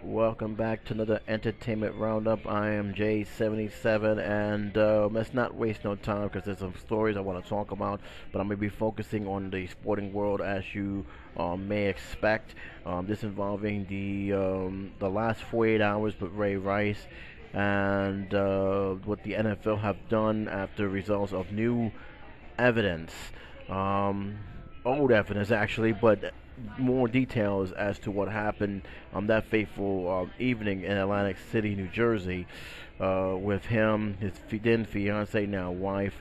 Welcome back to another entertainment roundup. I am J77, and let's not waste no time because there's some stories I want to talk about. But I'm going to be focusing on the sporting world, as you may expect. This involving the last 48 hours with Ray Rice and what the NFL have done after results of new evidence. Um, Old evidence actually, but more details as to what happened on that fateful evening in Atlantic City, New Jersey, with him, his then fiance, now wife,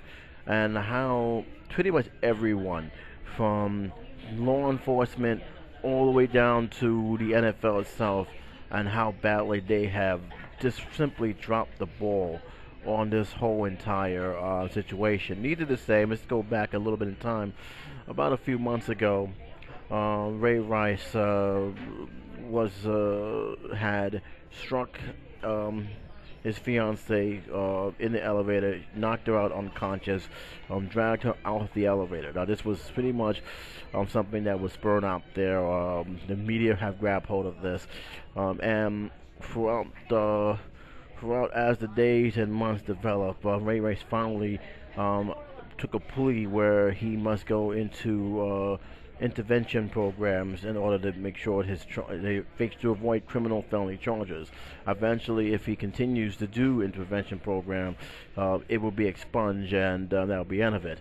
and how pretty much everyone, from law enforcement all the way down to the NFL itself, and how badly they have just simply dropped the ball on this whole entire situation. Needless to say, let's go back a little bit in time. About a few months ago, Ray Rice was had struck his fiancee in the elevator, knocked her out unconscious, dragged her out of the elevator. Now, this was pretty much something that was spurred out there. The media have grabbed hold of this, and throughout as the days and months developed, Ray Rice finally took a plea where he must go into intervention programs in order to make sure they fix to avoid criminal felony charges. Eventually, if he continues to do intervention program, it will be expunged, and that'll be end of it.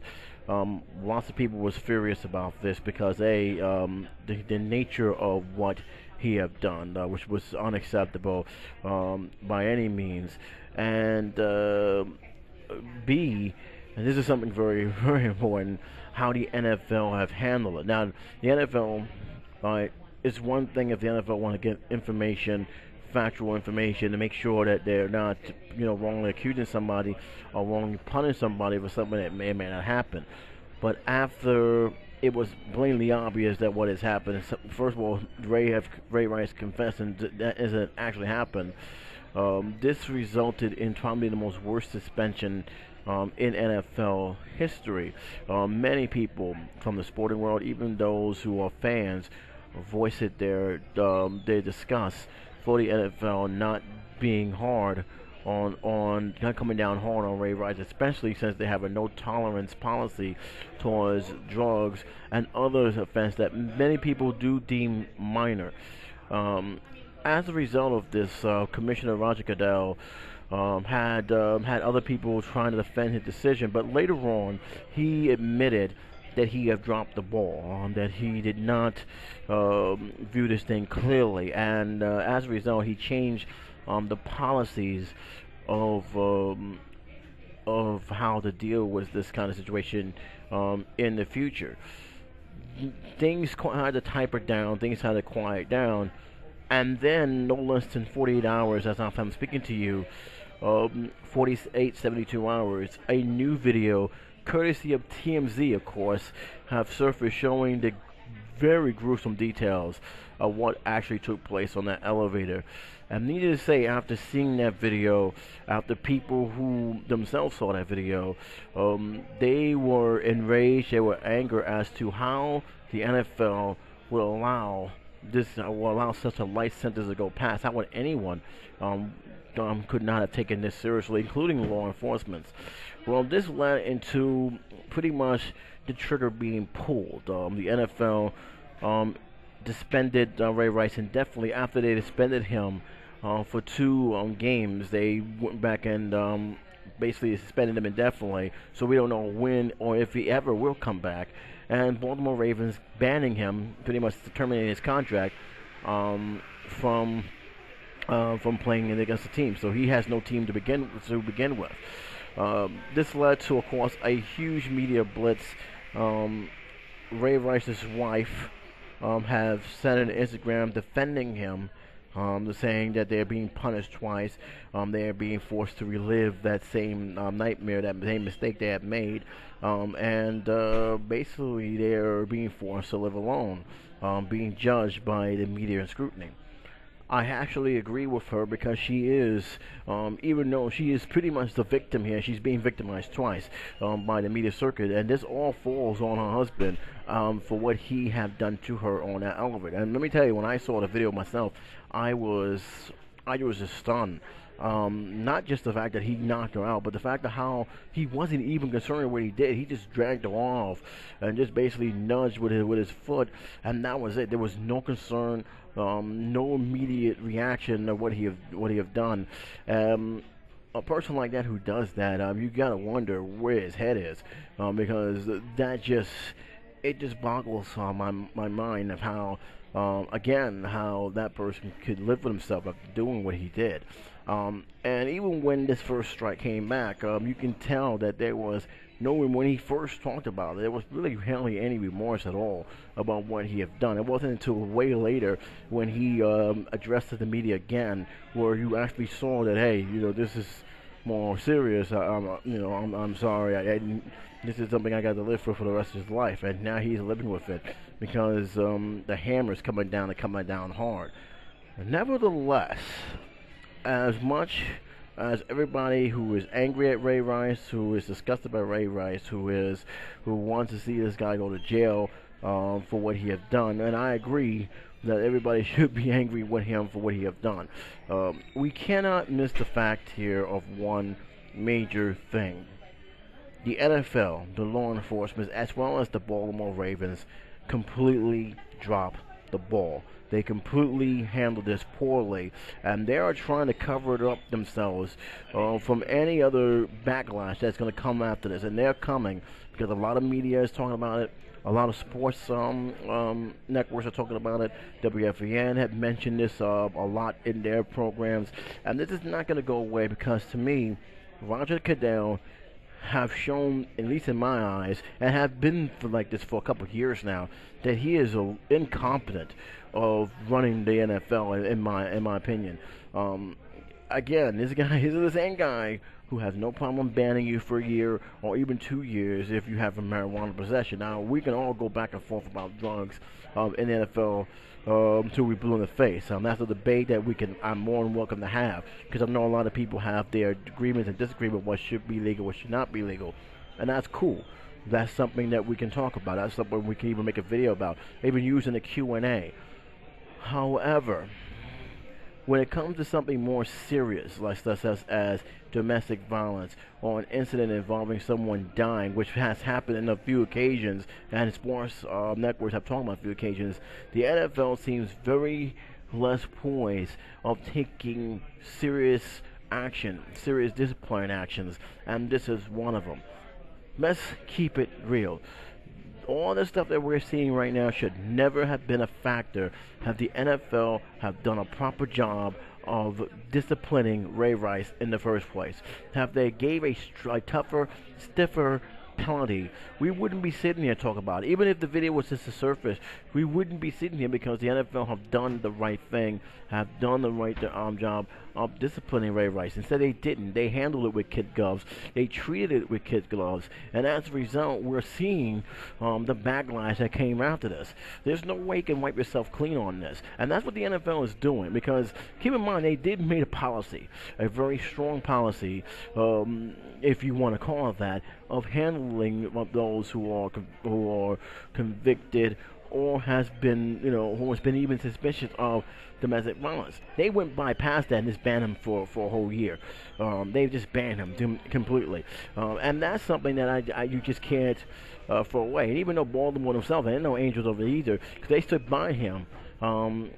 Lots of people was furious about this because the nature of what he have done, which was unacceptable by any means, and B, and this is something very, very important, how the NFL have handled it. Now, the NFL, it's one thing if the NFL want to get information, factual information, to make sure that they're not, wrongly accusing somebody or wrongly punishing somebody for something that may or may not happen. But after it was blatantly obvious that what has happened, first of all, Ray Rice confessing that isn't actually happened. This resulted in probably the most worst suspension in NFL history. Many people from the sporting world, even those who are fans, voice it their disgust for the NFL not being hard on not coming down hard on Ray Rice, especially since they have a no tolerance policy towards drugs and other offenses that many people do deem minor. As a result of this, Commissioner Roger Goodell had other people trying to defend his decision, but later on he admitted that he had dropped the ball, that he did not view this thing clearly, and as a result, he changed the policies of how to deal with this kind of situation in the future. Things had to taper down, things had to quiet down, and then no less than 48 hours, as I'm speaking to you, 48, 72 hours, a new video, courtesy of TMZ, of course, have surfaced showing the very gruesome details of what actually took place on that elevator. And needless to say, after seeing that video, after people who themselves saw that video, they were enraged, they were angry as to how the NFL will allow such a light sentence to go past. How would anyone could not have taken this seriously, including law enforcement? Well, this led into pretty much the trigger being pulled. The NFL suspended Ray Rice indefinitely. After they suspended him for two games, they went back and basically suspended him indefinitely. So we don't know when or if he ever will come back. And Baltimore Ravens banning him, pretty much terminating his contract from playing against the team. So he has no team to begin with. This led to, of course, a huge media blitz. Ray Rice's wife have sent an Instagram defending him, saying that they're being punished twice. They are being forced to relive that same nightmare, that same mistake they had made, and basically they're being forced to live alone, being judged by the media and scrutiny. I actually agree with her because she is, even though she is pretty much the victim here, she's being victimized twice by the media circuit, and this all falls on her husband for what he have done to her on that elevator. And let me tell you, when I saw the video myself, I was, I was just stunned. Not just the fact that he knocked her out, but the fact of how he wasn't even concerned with what he did. He just dragged her off and just basically nudged with his foot, and that was it. There was no concern, no immediate reaction of what he have done. A person like that who does that, you gotta wonder where his head is, because that just it just boggles my mind of how again how that person could live with himself after doing what he did. And even when this first strike came back, you can tell that there was no, when he first talked about it, there was really hardly any remorse at all about what he had done. It wasn't until way later when he addressed to the media again, where you actually saw that, hey, this is more serious. I'm sorry. This is something I got to live with for the rest of his life, and now he's living with it because the hammer's coming down and coming down hard. Nevertheless, as much as everybody who is angry at Ray Rice, who is disgusted by Ray Rice, who wants to see this guy go to jail for what he has done, and I agree that everybody should be angry with him for what he has done. We cannot miss the fact here of one major thing. The NFL, the law enforcement, as well as the Baltimore Ravens, completely dropped the ball. They completely handled this poorly, and they are trying to cover it up themselves from any other backlash that's going to come after this. And they're coming because a lot of media is talking about it. A lot of sports networks are talking about it. WFAN had mentioned this a lot in their programs, and this is not going to go away because, to me, Roger Goodell have shown, at least in my eyes, and have been like this for a couple of years now, that he is incompetent of running the NFL. In my opinion, again, this guy is the same guy who has no problem banning you for a year or even 2 years if you have a marijuana possession. Now, we can all go back and forth about drugs in the NFL until we blue in the face. That's a debate that I'm more than welcome to have, because I know a lot of people have their agreements and disagreements what should be legal, what should not be legal, and that's cool. That's something that we can talk about. That's something we can even make a video about, even using the Q&A. However, when it comes to something more serious, like such as domestic violence or an incident involving someone dying, which has happened on a few occasions, and sports networks have talked about a few occasions, the NFL seems very less poised of taking serious action, serious discipline actions, and this is one of them. Let's keep it real. All the stuff that we're seeing right now should never have been a factor had the NFL have done a proper job of disciplining Ray Rice in the first place. Have they gave a tougher, stiffer penalty, we wouldn't be sitting here talking about it. Even if the video was just a surface, we wouldn't be sitting here because the NFL have done the right thing, have done the right job of disciplining Ray Rice. Instead, they didn't. They handled it with kid gloves. They treated it with kid gloves. And as a result, we're seeing the backlash that came after this. There's no way you can wipe yourself clean on this. And that's what the NFL is doing, because keep in mind, they did make a policy, a very strong policy, if you want to call it that, of handling those who are convicted or has been, who has been even suspicious of domestic violence. They went bypass that and just banned him for a whole year. They've just banned him completely, and that's something that you just can't throw away. And even though Baltimore themselves, and no Angels over either, because they stood by him,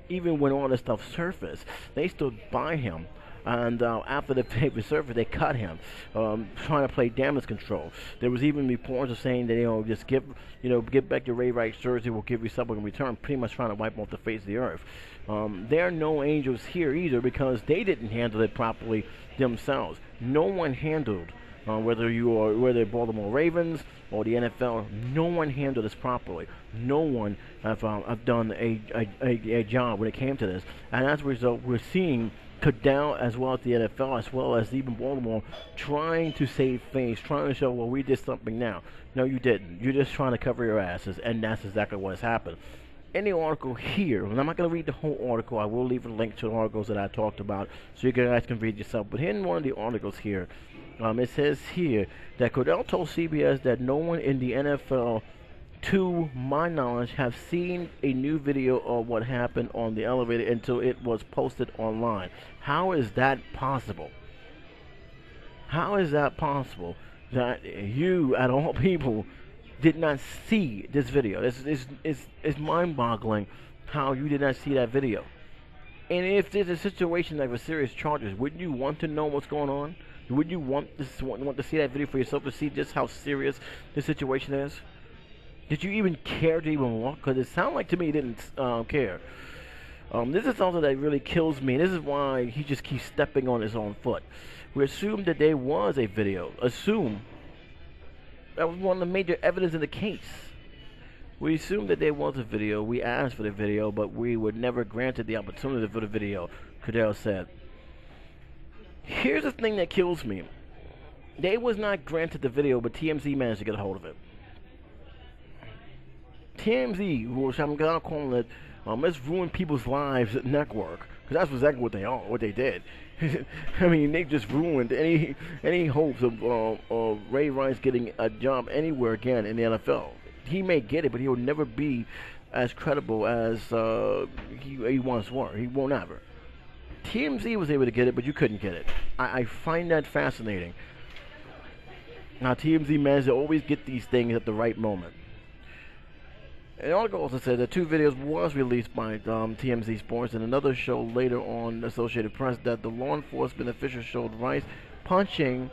even when all this stuff surfaced, they stood by him. And after the paper surfaced, they cut him, trying to play damage control. There was even reports of saying that, just get back your Ray Rice jersey, we'll give you something in return, pretty much trying to wipe off the face of the earth. There are no Angels here either, because they didn't handle it properly themselves. No one handled, whether Baltimore Ravens or the NFL, no one handled this properly. No one have done a job when it came to this. And as a result, we're seeing Goodell, as well as the NFL, as well as even Baltimore, trying to save face, trying to show, well, we did something now. No, you didn't. You're just trying to cover your asses, and that's exactly what has happened. in the article here, and I'm not going to read the whole article. I will leave a link to the articles that I talked about so you guys can read yourself. But here in one of the articles here, it says here that Cordell told CBS that no one in the NFL, to my knowledge, have seen a new video of what happened on the elevator until it was posted online. How is that possible? How is that possible that you, at all people, did not see this video? It's mind-boggling how you did not see that video. And if there's a situation like with serious charges, wouldn't you want to know what's going on? Would you want to see that video for yourself to see just how serious the situation is? Did you even care to even look? Because it sounded like to me you didn't care. This is something that really kills me. This is why he just keeps stepping on his own foot. We assumed that there was a video. Assume. That was one of the major evidence in the case. We assumed that there was a video. We asked for the video, but we were never granted the opportunity for the video, Cordell said. Here's the thing that kills me. They was not granted the video, but TMZ managed to get a hold of it. TMZ, which I'm gonna call it, let's ruin people's lives network, because that's exactly what they are, what they did. I mean, they just ruined any hopes of Ray Rice getting a job anywhere again in the NFL. He may get it, but he will never be as credible as he once were. He won't ever. TMZ was able to get it, but you couldn't get it. I find that fascinating. Now, TMZ managed to always get these things at the right moment. And the article also said that 2 videos was released by TMZ Sports, and another show later on Associated Press that the law enforcement official showed Rice punching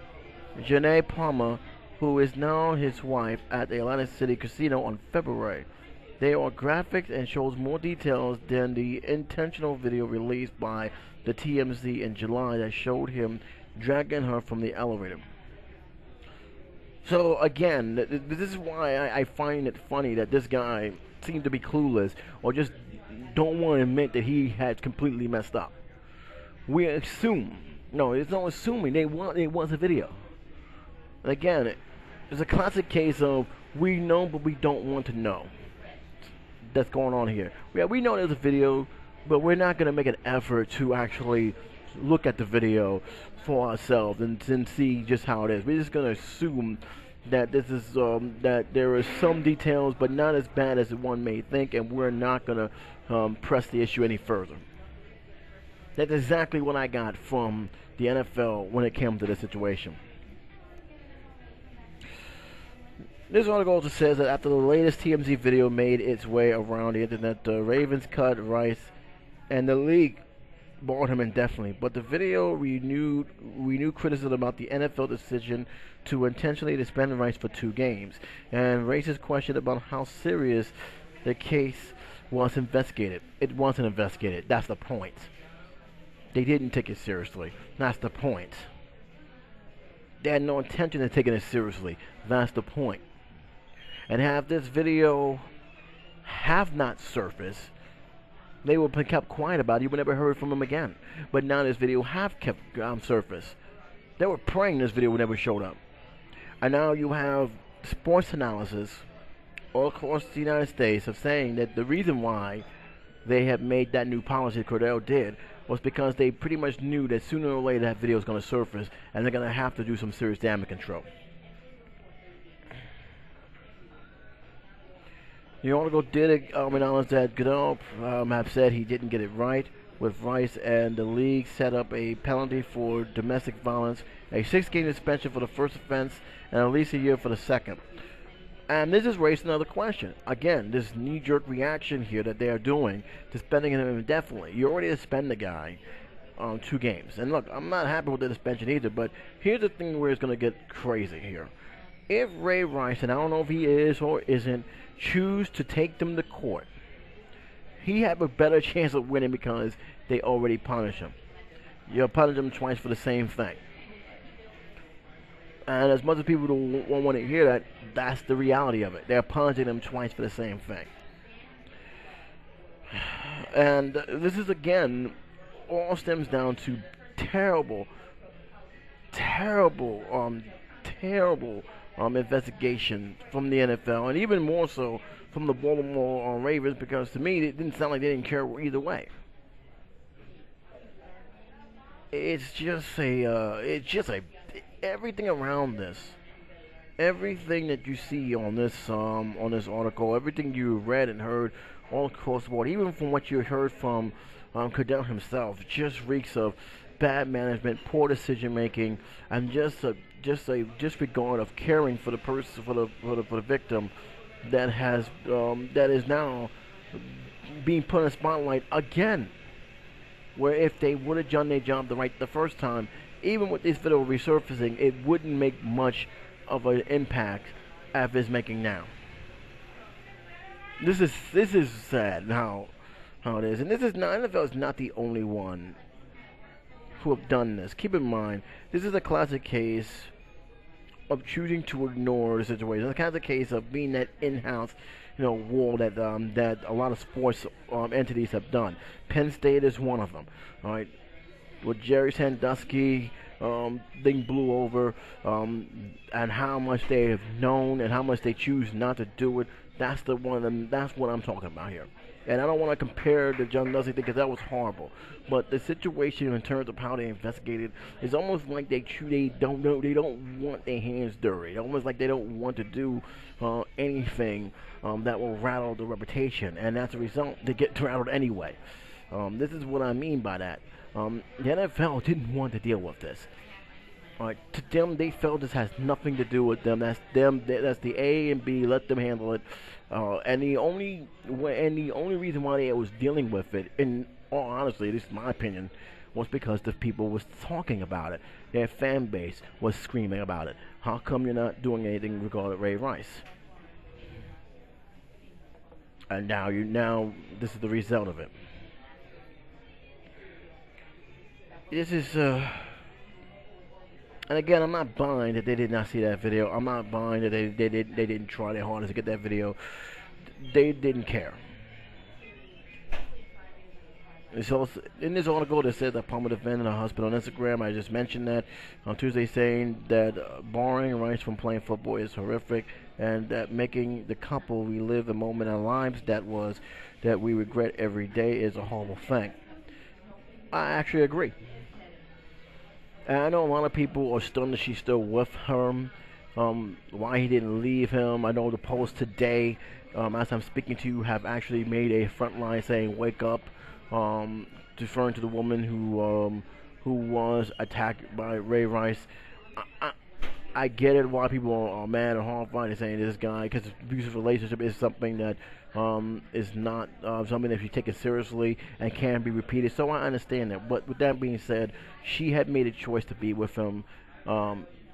Janae Palmer, who is now his wife, at the Atlantic City casino on February. They are graphic and shows more details than the intentional video released by the TMZ in July that showed him dragging her from the elevator. So again, this is why I find it funny that this guy seemed to be clueless or just don't want to admit that he had completely messed up. We assume. No, it's no assuming. It was a video. And again, it's a classic case of we know but we don't want to know. That's going on here. Yeah, we know there's a video, but we're not going to make an effort to actually look at the video for ourselves and see just how it is. We're just going to assume that this is that there are some details, but not as bad as one may think, and we're not going to press the issue any further. That's exactly what I got from the NFL when it came to this situation. This article also says that after the latest TMZ video made its way around the internet, the Ravens cut Rice and the league barred him indefinitely. But the video renewed criticism about the NFL decision to intentionally suspend Rice for 2 games and raises question about how serious the case was investigated. It wasn't investigated. That's the point. They didn't take it seriously. That's the point. They had no intention of taking it seriously. That's the point. And have this video have not surfaced, they will be kept quiet about it. You will never heard from them again. But now this video have kept surfaced. They were praying this video would never showed up. And now you have sports analysis all across the United States of saying that the reason why they have made that new policy Cordell did was because they pretty much knew that sooner or later that video is going to surface and they're going to have to do some serious damage control. The article did acknowledge that Goodell have said he didn't get it right with Rice, and the league set up a penalty for domestic violence, a 6-game suspension for the first offense, and at least a year for the second. And this has raised another question. Again, this knee-jerk reaction here that they are doing to suspending him indefinitely. You already suspend the guy on 2 games. And look, I'm not happy with the suspension either, but here's the thing where it's going to get crazy here. If Ray Rice, and I don't know if he is or isn't, choose to take them to court, he have a better chance of winning because they already punish him. You'll punish him twice for the same thing. And as much as people don't want to hear that, that's the reality of it. They're punishing him twice for the same thing. And this is, again, all stems down to terrible investigation from the NFL, and even more so from the Baltimore Ravens, because to me it didn't sound like they didn't care either way. It's just a everything around this, everything that you see on this article, everything you read and heard all across the board, even from what you heard from Cadell himself, just reeks of bad management, poor decision making, and just a disregard of caring for the person for the victim that is now being put in a spotlight again. Where if they would have done their job the first time, even with this video resurfacing, it wouldn't make much of an impact as it's making now. This is sad how it is, and this is not NFL is not the only one who have done this. Keep in mind, this is a classic case of choosing to ignore the situation. It's a classic case of being that in-house, wall that a lot of sports entities have done. Penn State is one of them. All right, with Jerry Sandusky thing blew over, and how much they have known and how much they choose not to do it. That's the one. That's what I'm talking about here. And I don't want to compare the John Dusty thing because that was horrible. But the situation in terms of how they investigated is almost like they don't know, they don't want their hands dirty. It's almost like they don't want to do anything that will rattle the reputation, and as a result, they get rattled anyway. This is what I mean by that. The NFL didn't want to deal with this. To them, they felt this has nothing to do with them. That's them. That's the A and B. Let them handle it. And the only reason why they was dealing with it, in all honesty, this is my opinion, was because the people was talking about it. Their fan base was screaming about it. How come you're not doing anything regarding Ray Rice? And now this is the result of it. This is and again, I'm not buying that they did not see that video. I'm not buying that they didn't try their hardest to get that video. They didn't care. It's also, in this article, that said that Palmer defended her husband on Instagram. I just mentioned that on Tuesday, saying that barring Rice from playing football is horrific, and that making the couple relive a moment in our lives that we regret every day is a horrible thing. I actually agree. And I know a lot of people are stunned that she's still with him. Why he didn't leave him. I know the post today, as I'm speaking to you, have actually made a front line saying "wake up," referring to the woman who was attacked by Ray Rice. I get it why people are mad and horrified and saying this guy, because abusive relationship is something that is not something that should be taken seriously and can be repeated. So I understand that. But with that being said, she had made a choice to be with him.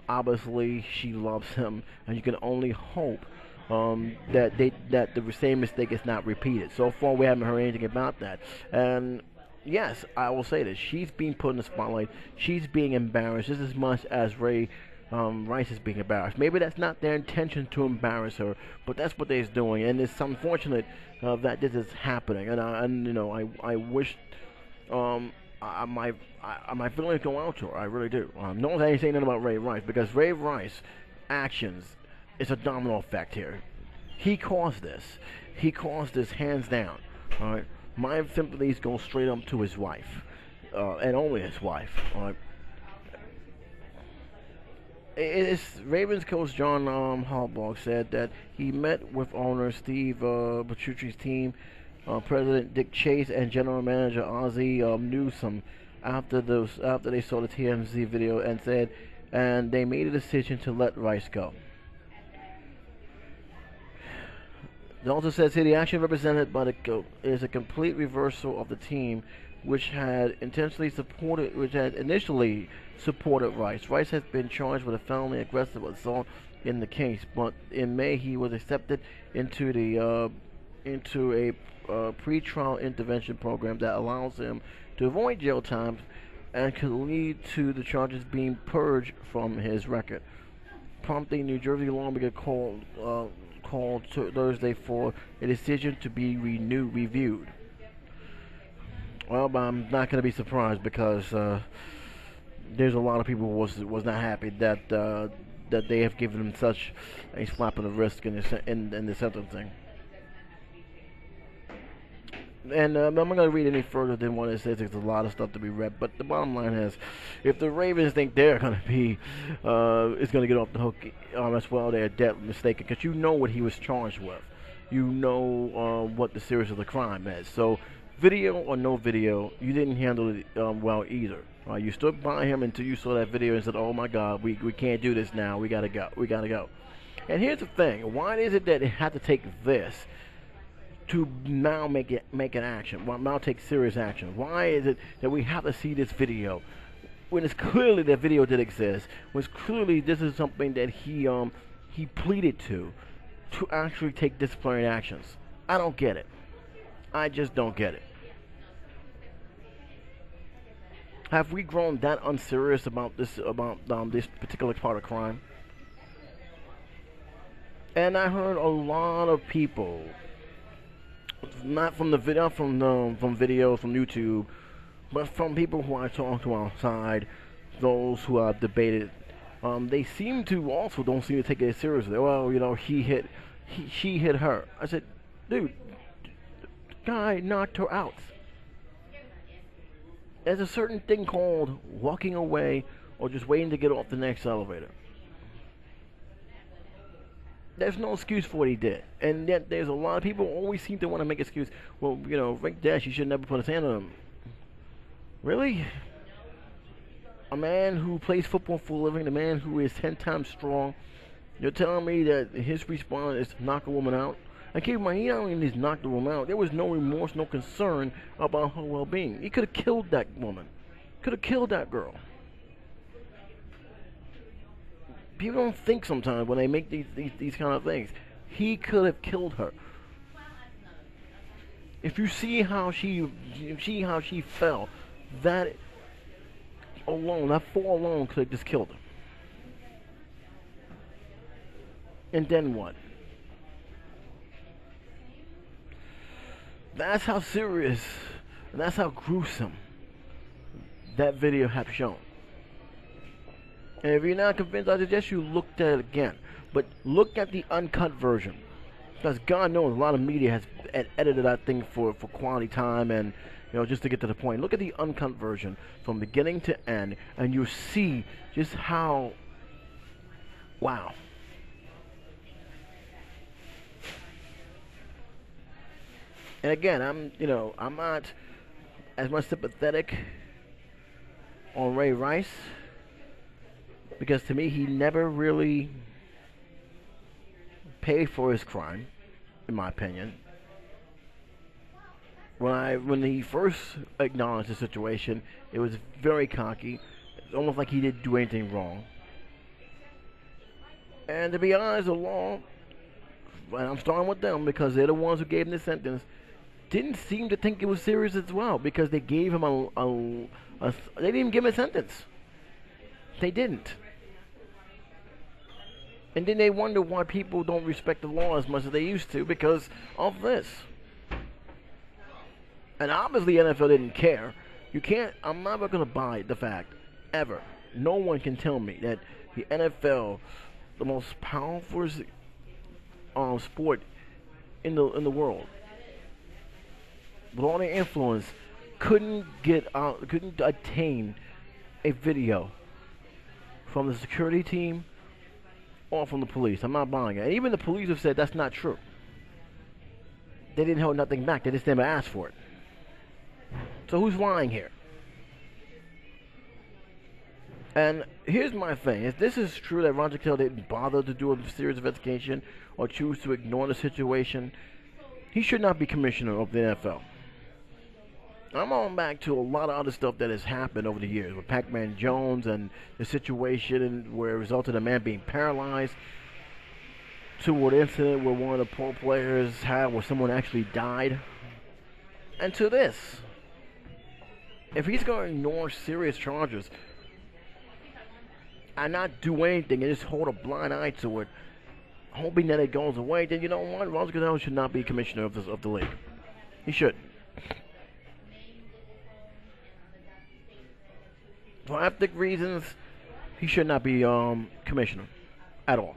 Obviously, she loves him, and you can only hope that the same mistake is not repeated. So far, we haven't heard anything about that. And yes, I will say this: she's being put in the spotlight. She's being embarrassed just as much as Ray Rice is being embarrassed. Maybe that's not their intention to embarrass her, but that's what they're doing, and it's unfortunate that this is happening. And I wish my feelings go out to her. I really do. No one's ain't saying nothing about Ray Rice, because Ray Rice actions is a domino effect here. He caused this. He caused this hands down. All right. My sympathies go straight up to his wife, and only his wife. All right. Ravens coach John Harbaugh said that he met with owner Steve Petrucci's team, President Dick Chase, and General Manager Ozzie Newsome after they saw the TMZ video, and they made a decision to let Rice go. It also says here the action represented by the coach is a complete reversal of the team, which had initially supported Rice. Rice has been charged with a felony aggressive assault in the case, but in May he was accepted into a pre-trial intervention program that allows him to avoid jail time and could lead to the charges being purged from his record, prompting New Jersey lawmaker called Thursday for a decision to be reviewed. Well, I'm not going to be surprised, because there's a lot of people was not happy that that they have given him such a slap on the wrist in the sentencing. And I'm not going to read any further than what it says. There's a lot of stuff to be read. But the bottom line is, if the Ravens think they're going to be, is going to get off the hook as well, they're dead mistaken. Because you know what he was charged with. You know what the series of the crime is. So, video or no video, you didn't handle it well either. You stood by him until you saw that video and said, "Oh my God, we can't do this now. We gotta go. We gotta go." And here's the thing: why is it that it had to take this to now make an action? Well, now take serious action. Why is it that we have to see this video when it's clearly that video did exist? When it's clearly this is something that he pleaded to actually take disciplinary actions. I don't get it. I just don't get it. Have we grown that unserious about this particular part of crime? And I heard a lot of people, not from the video, from videos from YouTube, but from people who I talk to outside, those who have debated, they seem to also don't seem to take it seriously. Well, you know, she hit her. I said, dude, the guy knocked her out. There's a certain thing called walking away or just waiting to get off the next elevator. There's no excuse for what he did. And yet there's a lot of people who always seem to want to make excuse. Well, you know, Rick Dash, you should never put his hand on him. Really? A man who plays football for a living, a man who is 10 times strong, you're telling me that his response is to knock a woman out? And keep in mind, he not only just knocked the woman out, there was no remorse, no concern about her well-being. He could have killed that woman. Could have killed that girl. People don't think sometimes when they make these kind of things. He could have killed her. If you see how she fell, that alone, that fall alone could have just killed her. And then what? That's how serious and that's how gruesome that video has shown. And if you're not convinced, I suggest you look at it again. But look at the uncut version. Because God knows a lot of media has edited that thing for quality time and, you know, just to get to the point. Look at the uncut version from beginning to end, and you'll see just how, wow. And again, I'm not as much sympathetic on Ray Rice, because to me he never really paid for his crime, in my opinion. When he first acknowledged the situation, it was very cocky. It's almost like he didn't do anything wrong. And to be honest, the law, and I'm starting with them because they're the ones who gave him the sentence, didn't seem to think it was serious as well, because they gave him they didn't even give him a sentence. They didn't. And then they wonder why people don't respect the law as much as they used to because of this. And obviously NFL didn't care. I'm never going to buy the fact, ever. No one can tell me that the NFL, the most powerful sport in the world, with all their influence, couldn't attain a video from the security team or from the police. I'm not buying it. And even the police have said that's not true. They didn't hold nothing back. They just never asked for it. So who's lying here? And here's my thing. If this is true that Roger Goodell didn't bother to do a serious investigation or choose to ignore the situation, he should not be commissioner of the NFL. I'm on back to a lot of other stuff that has happened over the years with Pac-Man Jones and the situation where it resulted in a man being paralyzed, to what incident where one of the pro players had where someone actually died, and to this. If he's going to ignore serious charges and not do anything and just hold a blind eye to it, hoping that it goes away, then you know what? Roger Goodell should not be commissioner of the league. He should. For ethic reasons, he should not be commissioner. at all.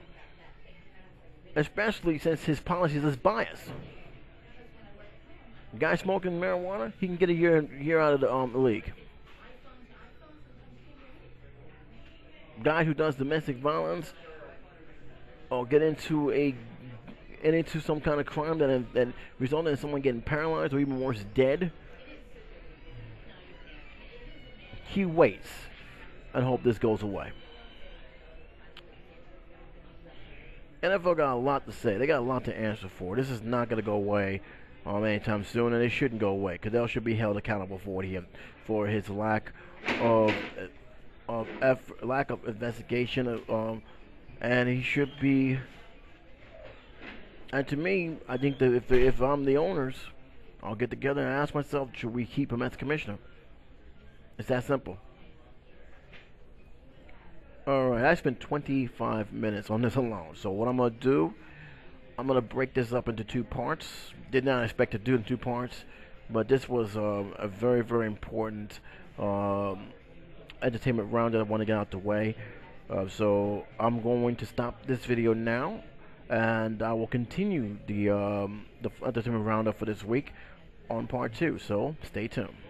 Especially since his policies is biased. Guy smoking marijuana, he can get a year out of the league. Guy who does domestic violence or get into some kind of crime that resulted in someone getting paralyzed or even worse, dead, he waits and hope this goes away. NFL got a lot to say. They got a lot to answer for. This is not going to go away anytime soon, and it shouldn't go away because they should be held accountable for his lack of lack of investigation, and he should be. And to me, I think that if I'm the owners, I'll get together and ask myself, should we keep him as commissioner? It's that simple. Alright, I spent 25 minutes on this alone. So what I'm going to do, I'm going to break this up into 2 parts. Did not expect to do it in 2 parts, but this was a very, very important entertainment round that I want to get out the way. So I'm going to stop this video now, and I will continue the entertainment roundup for this week on part 2. So stay tuned.